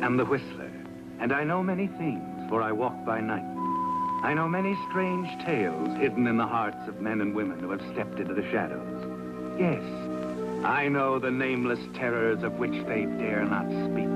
am the Whistler, and I know many things, for I walk by night. I know many strange tales hidden in the hearts of men and women who have stepped into the shadows. Yes, I know the nameless terrors of which they dare not speak.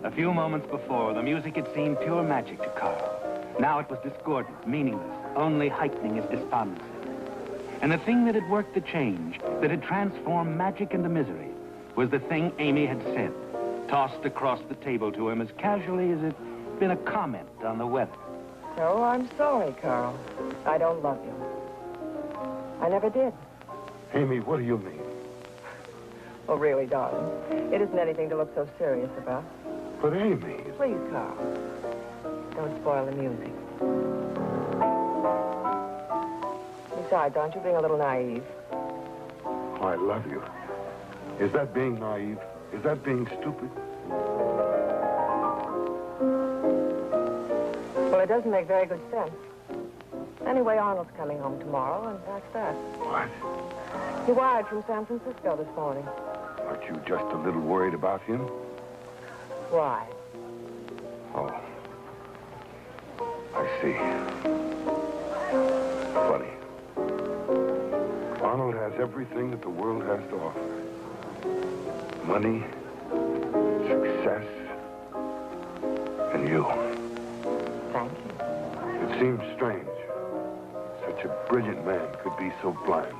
A few moments before, the music had seemed pure magic to Carl. Now it was discordant, meaningless, only heightening his despondency. And the thing that had worked the change, that had transformed magic into misery, was the thing Amy had said, tossed across the table to him as casually as it had been a comment on the weather. So I'm sorry, Carl. I don't love you. I never did. Amy, what do you mean? Oh, really, darling. It isn't anything to look so serious about. But Amy... Please, Carl. Don't spoil the music. Besides, aren't you being a little naive? Oh, I love you. Is that being naive? Is that being stupid? Well, it doesn't make very good sense. Anyway, Arnold's coming home tomorrow, and that's that. What? He wired from San Francisco this morning. Aren't you just a little worried about him? Why? Oh. I see. Funny. Arnold has everything that the world has to offer. Money, success, and you. Thank you. It seems strange. Such a brilliant man could be so blind,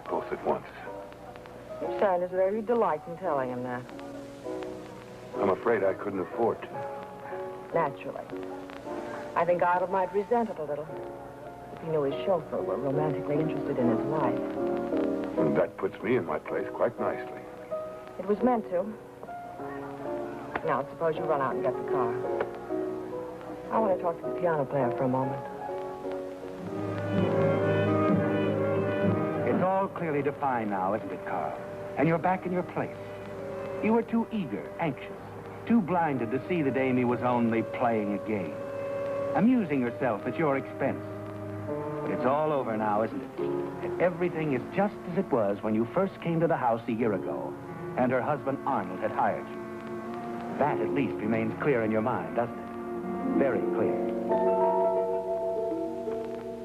both at once. Your son is very delight in telling him that. I'm afraid I couldn't afford to. Naturally. I think Arnold might resent it a little if he knew his chauffeur were romantically interested in his wife. And that puts me in my place quite nicely. It was meant to. Now, suppose you run out and get the car. I want to talk to the piano player for a moment. It's all clearly defined now, isn't it, Carl? And you're back in your place. You were too eager, anxious, too blinded to see that Amy was only playing a game, amusing herself at your expense. But it's all over now, isn't it? And everything is just as it was when you first came to the house a year ago, and her husband Arnold had hired you. That at least remains clear in your mind, doesn't it? Very clear.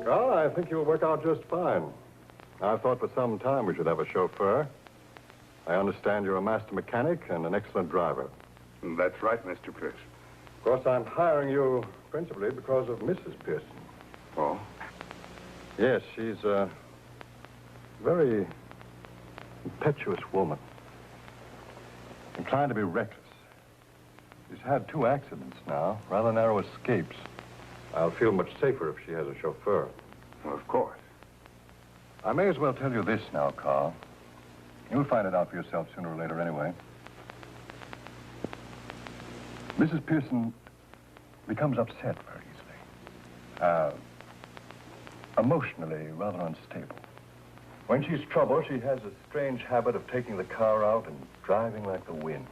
Carl, I think you'll work out just fine. I've thought for some time we should have a chauffeur. I understand you're a master mechanic and an excellent driver. That's right, Mr. Pearson. Of course, I'm hiring you principally because of Mrs. Pearson. Oh? Yes, she's a very impetuous woman. Inclined to be reckless. She's had 2 accidents now, rather narrow escapes. I'll feel much safer if she has a chauffeur. Well, of course. I may as well tell you this now, Carl. You'll find it out for yourself sooner or later anyway. Mrs. Pearson becomes upset very easily. Emotionally rather unstable. When she's troubled, she has a strange habit of taking the car out and driving like the wind.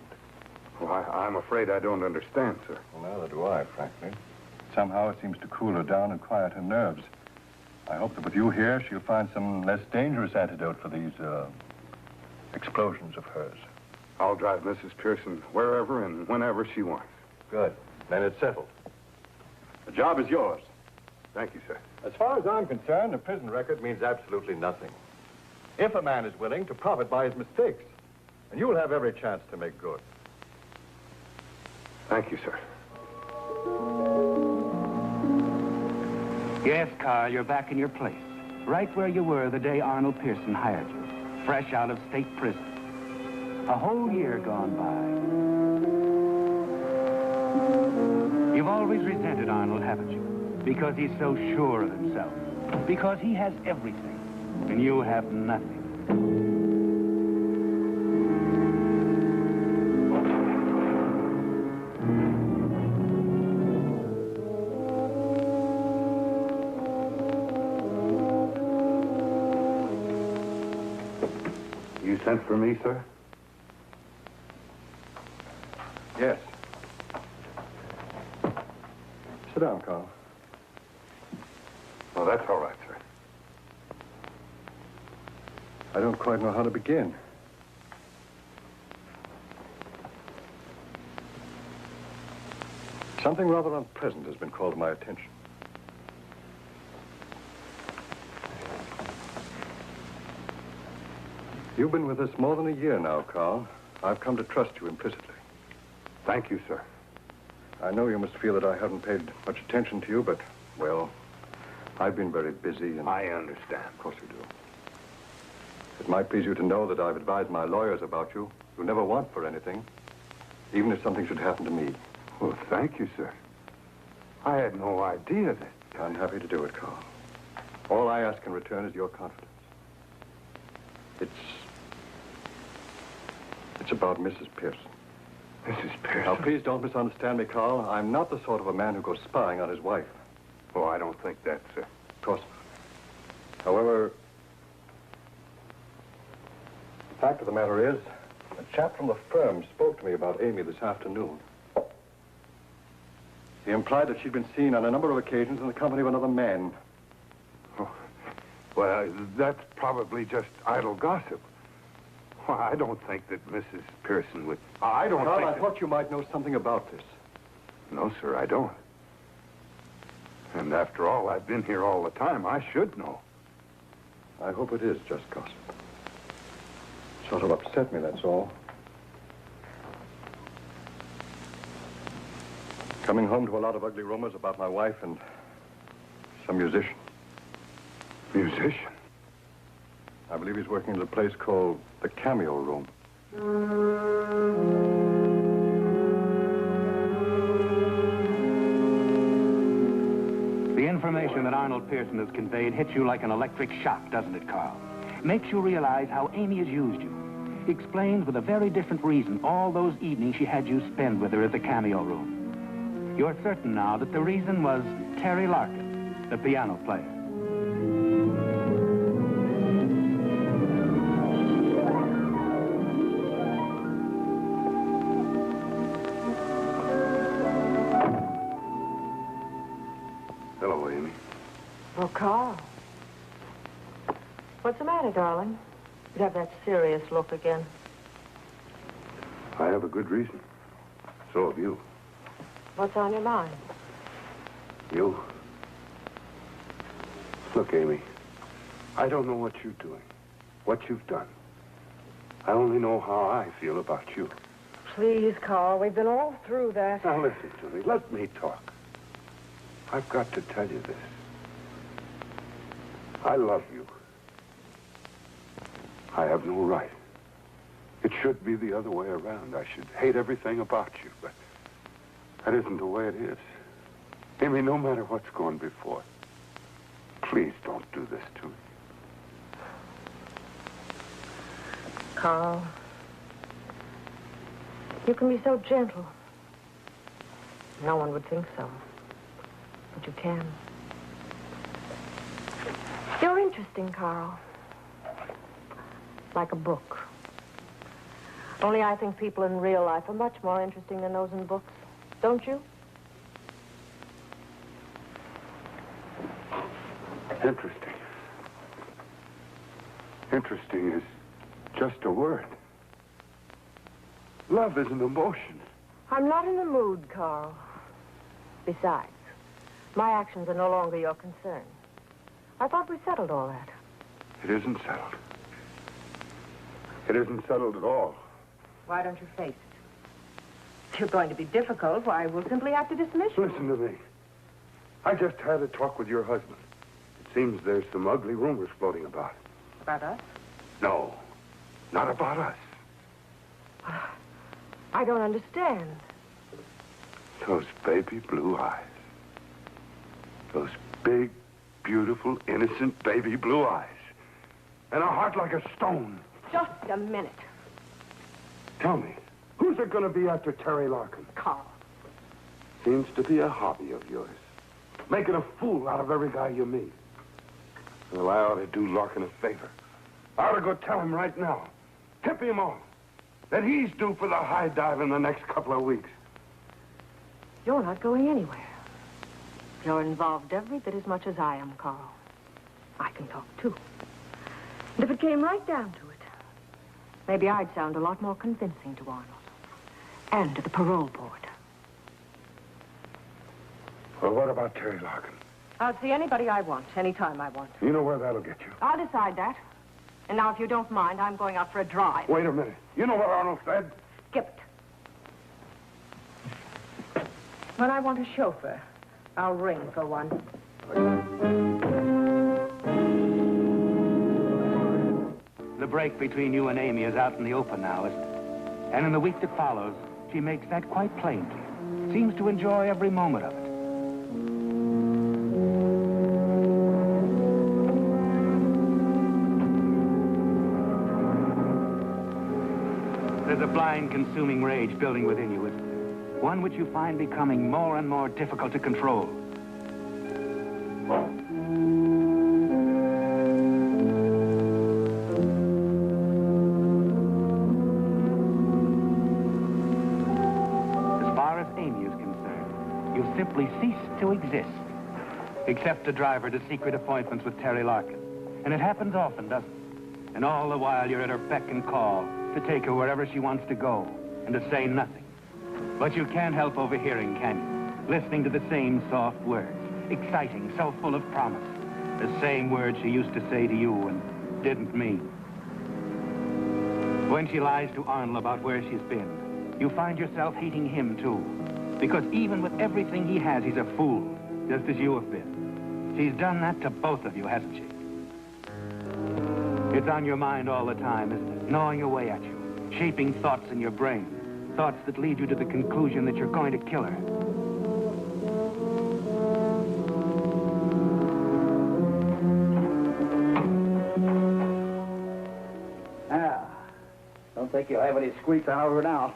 Well, I'm afraid I don't understand, sir. Well, neither do I, frankly. Somehow it seems to cool her down and quiet her nerves. I hope that with you here, she'll find some less dangerous antidote for these, explosions of hers. I'll drive Mrs. Pearson wherever and whenever she wants. Good. Then it's settled. The job is yours. Thank you, sir. As far as I'm concerned, a prison record means absolutely nothing. If a man is willing to profit by his mistakes, and you'll have every chance to make good. Thank you, sir. Yes, Carl, you're back in your place. Right where you were the day Arnold Pearson hired you. Fresh out of state prison. A whole year gone by. You've always resented Arnold, haven't you? Because he's so sure of himself. Because he has everything, and you have nothing. Sent for me, sir? Yes. Sit down, Carl. Oh, that's all right, sir. I don't quite know how to begin. Something rather unpleasant has been called to my attention. You've been with us more than a year now, Carl. I've come to trust you implicitly. Thank you, sir. I know you must feel that I haven't paid much attention to you, but, well, I've been very busy and... I understand. Of course you do. It might please you to know that I've advised my lawyers about you. You'll never want for anything, even if something should happen to me. Well, thank you, sir. I had no idea that... I'm happy to do it, Carl. All I ask in return is your confidence. It's about Mrs. Pearson. Mrs. Pearson? Now, please don't misunderstand me, Carl. I'm not the sort of a man who goes spying on his wife. Oh, I don't think that, sir. Of course not. However, the fact of the matter is, a chap from the firm spoke to me about Amy this afternoon. He implied that she'd been seen on a number of occasions in the company of another man. Oh, well, that's probably just idle gossip. Well, I don't think that Mrs. Pearson would... I don't Carl, think I that... thought you might know something about this. No, sir, I don't. And after all, I've been here all the time. I should know. I hope it is just gossip. Sort of upset me, that's all. Coming home to a lot of ugly rumors about my wife and some musician. Musician? I believe he's working at a place called the Cameo Room. The information that Arnold Pearson has conveyed hits you like an electric shock, doesn't it, Carl? Makes you realize how Amy has used you. Explains with a very different reason all those evenings she had you spend with her at the Cameo Room. You're certain now that the reason was Terry Larkin, the piano player. Hello, Amy. Oh, Carl. What's the matter, darling? You have that serious look again. I have a good reason. So have you. What's on your mind? You? Look, Amy, I don't know what you're doing, what you've done. I only know how I feel about you. Please, Carl, we've been all through that. Now listen to me. Let me talk. I've got to tell you this. I love you. I have no right. It should be the other way around. I should hate everything about you, but that isn't the way it is. Amy, no matter what's gone before, please don't do this to me. Carl, you can be so gentle. No one would think so, but you can. You're interesting, Carl. Like a book. Only I think people in real life are much more interesting than those in books. Don't you? Interesting. Interesting is just a word. Love is an emotion. I'm not in the mood, Carl. Besides, my actions are no longer your concern. I thought we settled all that. It isn't settled. It isn't settled at all. Why don't you face it? If you're going to be difficult, why, we'll simply have to dismiss you. Listen to me. I just had a talk with your husband. It seems there's some ugly rumors floating about. About us? No, not about us. I don't understand. Those baby blue eyes. Those big, beautiful, innocent baby blue eyes. And a heart like a stone. Just a minute. Tell me, who's it going to be after Terry Larkin? Carl. Seems to be a hobby of yours. Making a fool out of every guy you meet. Well, I ought to do Larkin a favor. I ought to go tell him right now. Tip him off that he's due for the high dive in the next couple of weeks. You're not going anywhere. You're involved every bit as much as I am, Carl. I can talk, too. And if it came right down to it, maybe I'd sound a lot more convincing to Arnold. And to the parole board. Well, what about Terry Larkin? I'll see anybody I want, anytime I want. You know where that'll get you. I'll decide that. And now, if you don't mind, I'm going out for a drive. Wait a minute. You know what Arnold said? Skip it. When I want a chauffeur, I'll ring for one. The break between you and Amy is out in the open now, isn't it? And in the week that follows, she makes that quite plain to you. Seems to enjoy every moment of it. There's a blind, consuming rage building within you, isn't there? One which you find becoming more and more difficult to control. As far as Amy is concerned, you simply cease to exist. Except to drive her to secret appointments with Terry Larkin. And it happens often, doesn't it? And all the while you're at her beck and call, to take her wherever she wants to go, and to say nothing. But you can't help overhearing, can you? Listening to the same soft words, exciting, so full of promise. The same words she used to say to you and didn't mean. When she lies to Arnold about where she's been, you find yourself hating him, too. Because even with everything he has, he's a fool, just as you have been. She's done that to both of you, hasn't she? It's on your mind all the time, isn't it? Gnawing away at you, shaping thoughts in your brain. Thoughts that lead you to the conclusion that you're going to kill her. Now, don't think you'll have any squeaks on over now.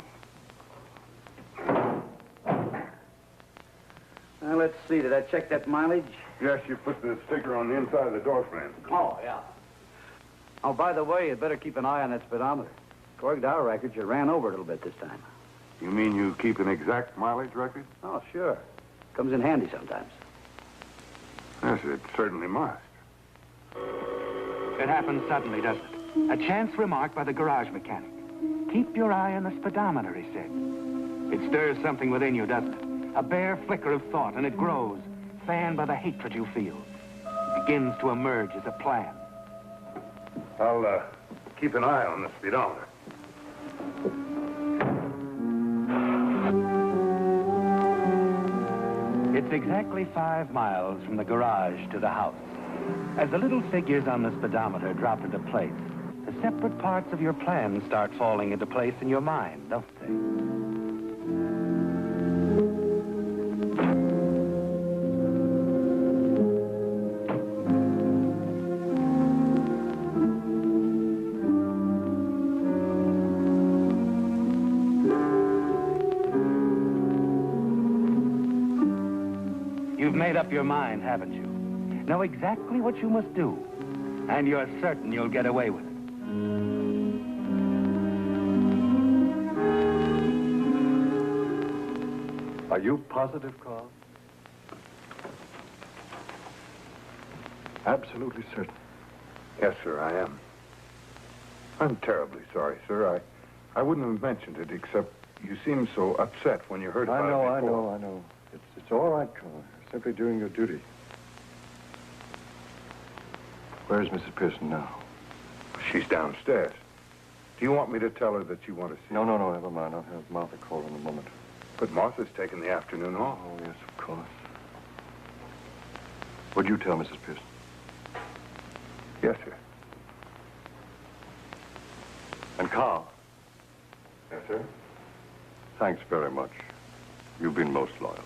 Now, let's see. Did I check that mileage? Yes, you put the sticker on the inside of the door frame. Oh, yeah. Oh, by the way, you'd better keep an eye on that speedometer. According to our records, you ran over a little bit this time. You mean you keep an exact mileage record? Oh, sure. Comes in handy sometimes. Yes, it certainly must. It happens suddenly, doesn't it? A chance remark by the garage mechanic. Keep your eye on the speedometer, he said. It stirs something within you, doesn't it? A bare flicker of thought, and it grows, fanned by the hatred you feel. It begins to emerge as a plan. I'll, keep an eye on the speedometer. It's exactly 5 miles from the garage to the house. As the little figures on the speedometer drop into place, the separate parts of your plan start falling into place in your mind, don't they? You've made up your mind, haven't you? Know exactly what you must do, and you're certain you'll get away with it. Are you positive, Carl? Absolutely certain. Yes, sir, I am. I'm terribly sorry, sir. I wouldn't have mentioned it, except you seemed so upset when you heard about it before. I know. It's all right, Carl. You're simply doing your duty. Where is Mrs. Pearson now? She's downstairs. Do you want me to tell her that you want to see her? No, never mind. I'll have Martha call in a moment. But Martha's taken the afternoon off. Oh, yes, of course. Would you tell Mrs. Pearson? Yes, sir. And Carl? Yes, sir. Thanks very much. You've been most loyal.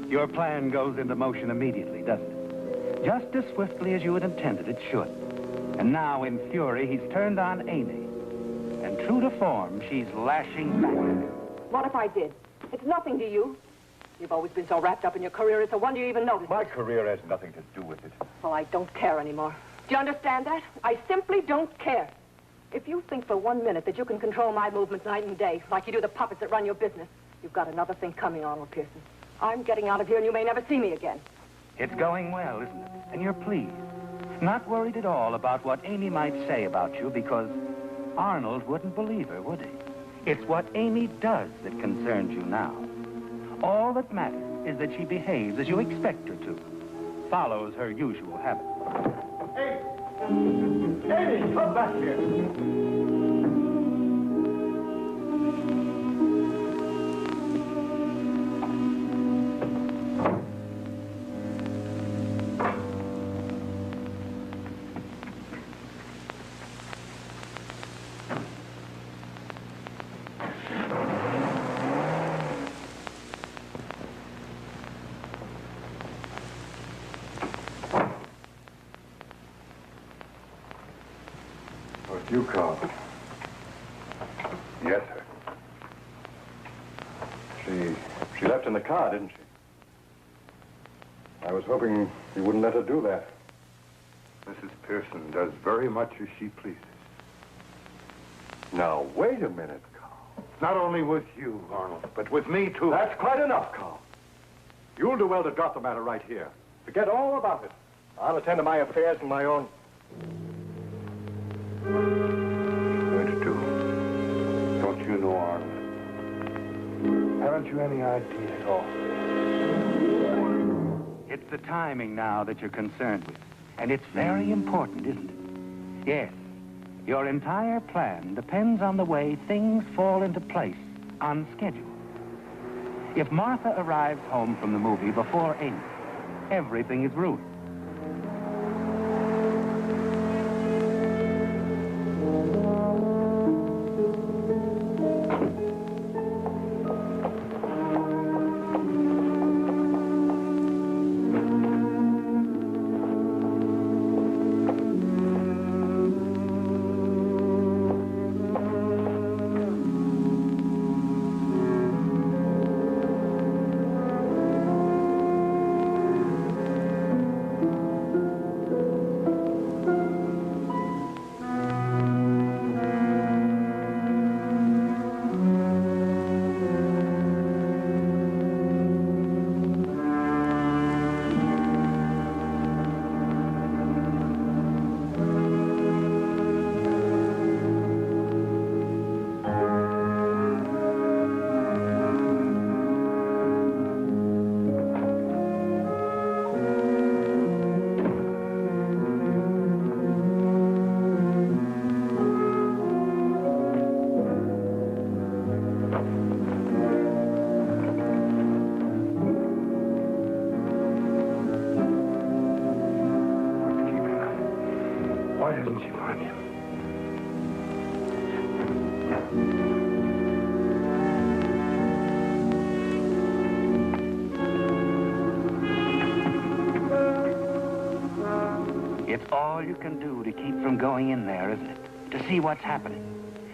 Your plan goes into motion immediately, doesn't it? Just as swiftly as you had intended it should. And now, in fury, he's turned on Amy. And true to form, she's lashing back. What if I did? It's nothing to you. You've always been so wrapped up in your career, it's a wonder you even noticed. My career has nothing to do with it. Well, I don't care anymore. Do you understand that? I simply don't care. If you think for 1 minute that you can control my movements night and day, like you do the puppets that run your business, you've got another thing coming, Arnold Pearson. I'm getting out of here, and you may never see me again. It's going well, isn't it? And you're pleased. Not worried at all about what Amy might say about you, because Arnold wouldn't believe her, would he? It's what Amy does that concerns you now. All that matters is that she behaves as you expect her to, follows her usual habits. Hey! Amy, come back here! You called. Yes, sir. She left in the car, didn't she? I was hoping you wouldn't let her do that. Mrs. Pearson does very much as she pleases. Now, wait a minute, Carl. Not only with you, Arnold, but with me, too. That's quite enough, Carl. You'll do well to drop the matter right here. Forget all about it. I'll attend to my affairs in my own... Going to do. Don't you know, Arnold? Haven't you any idea at all? It's the timing now that you're concerned with. And it's very important, isn't it? Yes. Your entire plan depends on the way things fall into place on schedule. If Martha arrives home from the movie before 8, everything is ruined. Why doesn't she find him? It's all you can do to keep from going in there, isn't it? To see what's happening.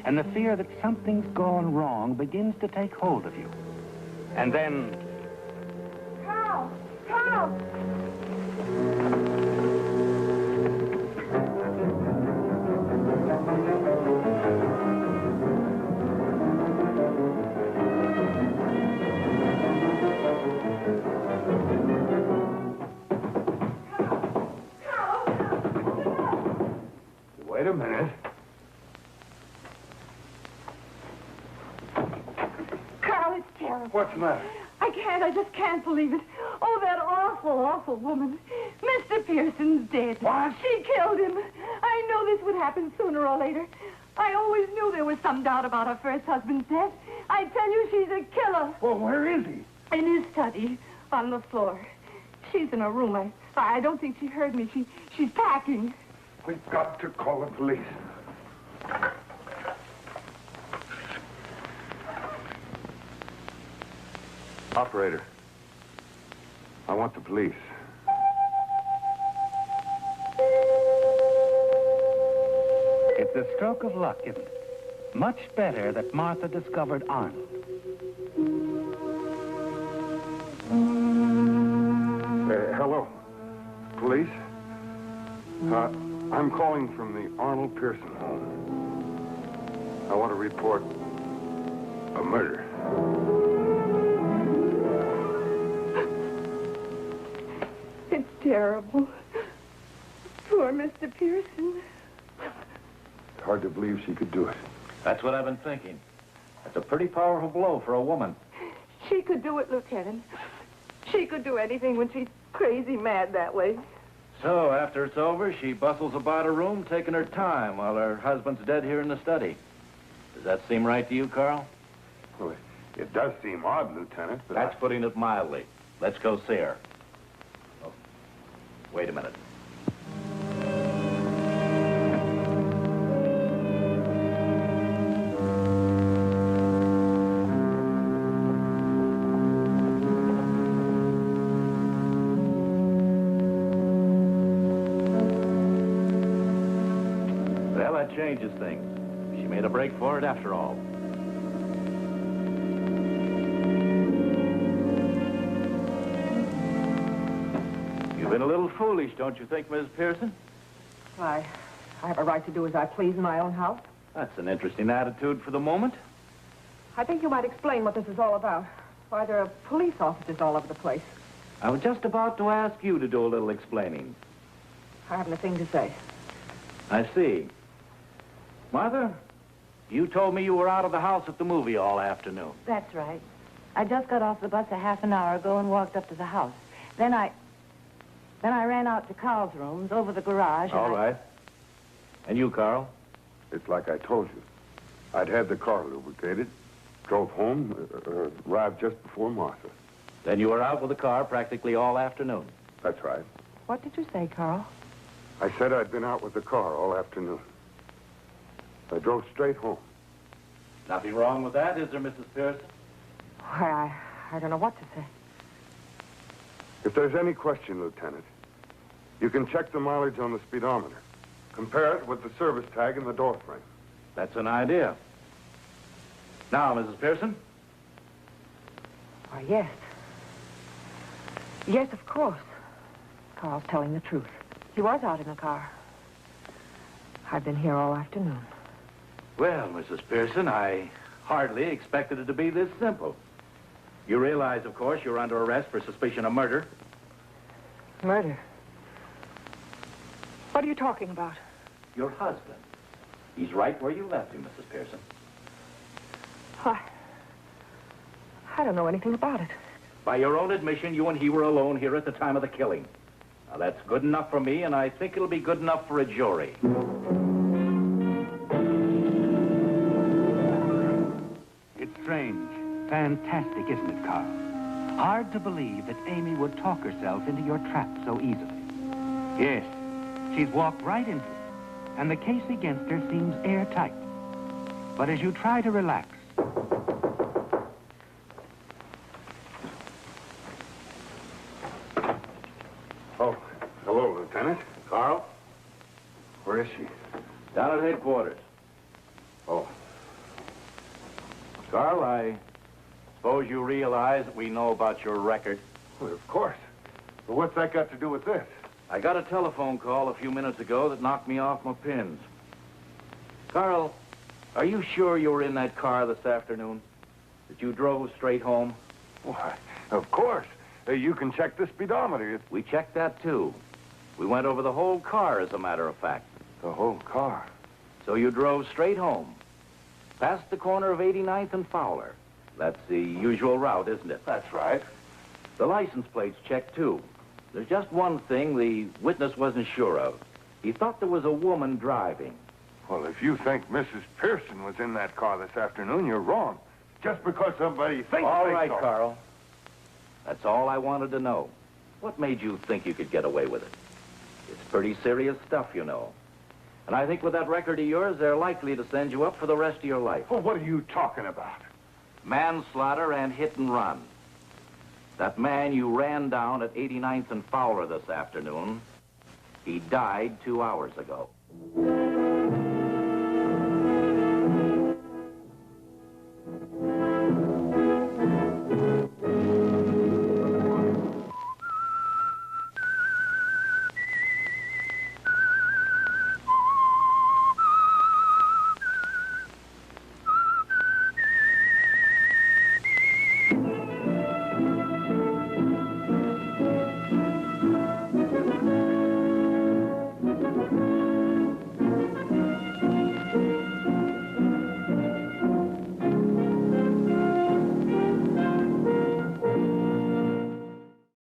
And the fear that something's gone wrong begins to take hold of you. And then... Carl! Carl! Wait a minute. Carl, it's terrible. What's the matter? I just can't believe it. Oh, that awful, awful woman. Mr. Pearson's dead. What? She killed him. I know this would happen sooner or later. I always knew there was some doubt about her first husband's death. I tell you, she's a killer. Well, where is he? In his study, on the floor. She's in her room. I don't think she heard me. She's packing. We've got to call the police. Operator, I want the police. It's a stroke of luck, isn't it? Much better that Martha discovered Arnold. police. I'm calling from the Arnold Pearson home. I want to report a murder. It's terrible. Poor Mr. Pearson. It's hard to believe she could do it. That's what I've been thinking. That's a pretty powerful blow for a woman. She could do it, Lieutenant. She could do anything when she's crazy mad that way. So, after it's over, she bustles about her room, taking her time while her husband's dead here in the study. Does that seem right to you, Carl? Well, it does seem odd, Lieutenant, but That's putting it mildly. Let's go see her. Oh, wait a minute. Well, that changes things. She made a break for it after all. You've been a little foolish, don't you think, Miss Pearson? I have a right to do as I please in my own house. That's an interesting attitude for the moment. I think you might explain what this is all about. Why there are police officers all over the place. I was just about to ask you to do a little explaining. I haven't a thing to say. I see. Martha, you told me you were out of the house at the movie all afternoon. That's right. I just got off the bus a half an hour ago and walked up to the house. Then I ran out to Carl's rooms over the garage. All right. And you, Carl? it's like I told you. I'd had the car lubricated, drove home, arrived just before Martha. Then you were out with the car practically all afternoon. That's right. What did you say, Carl? I said I'd been out with the car all afternoon. I drove straight home. Nothing wrong with that, is there, Mrs. Pearson? Why, I don't know what to say. If there's any question, Lieutenant, you can check the mileage on the speedometer. Compare it with the service tag in the door frame. That's an idea. Now, Mrs. Pearson? Why, yes. Yes, of course. Carl's telling the truth. He was out in the car. I've been here all afternoon. Well, Mrs. Pearson, I hardly expected it to be this simple. You realize, of course, you're under arrest for suspicion of murder. Murder? What are you talking about? Your husband. He's right where you left him, Mrs. Pearson. Why, I don't know anything about it. By your own admission, you and he were alone here at the time of the killing. Now, that's good enough for me, and I think it'll be good enough for a jury. It's strange, fantastic, isn't it, Carl? Hard to believe that Amy would talk herself into your trap so easily. Yes, she's walked right into it, and the case against her seems airtight. But as you try to relax... Oh, hello, Lieutenant. Carl? Where is she? Down at headquarters. Oh, Carl, I suppose you realize that we know about your record. well, of course. But what's that got to do with this? I got a telephone call a few minutes ago that knocked me off my pins. Carl, are you sure you were in that car this afternoon? That you drove straight home? Why, of course. You can check the speedometer. We checked that, too. We went over the whole car, as a matter of fact. The whole car. So you drove straight home, past the corner of 89th and Fowler. That's the usual route, isn't it? That's right. The license plate's checked, too. There's just one thing the witness wasn't sure of. He thought there was a woman driving. Well, if you think Mrs. Pearson was in that car this afternoon, you're wrong. Just because somebody thinks All they right, saw. Carl. That's all I wanted to know. What made you think you could get away with it? It's pretty serious stuff, you know. And I think with that record of yours, they're likely to send you up for the rest of your life. Well, what are you talking about? Manslaughter and hit and run. That man you ran down at 89th and Fowler this afternoon, he died 2 hours ago.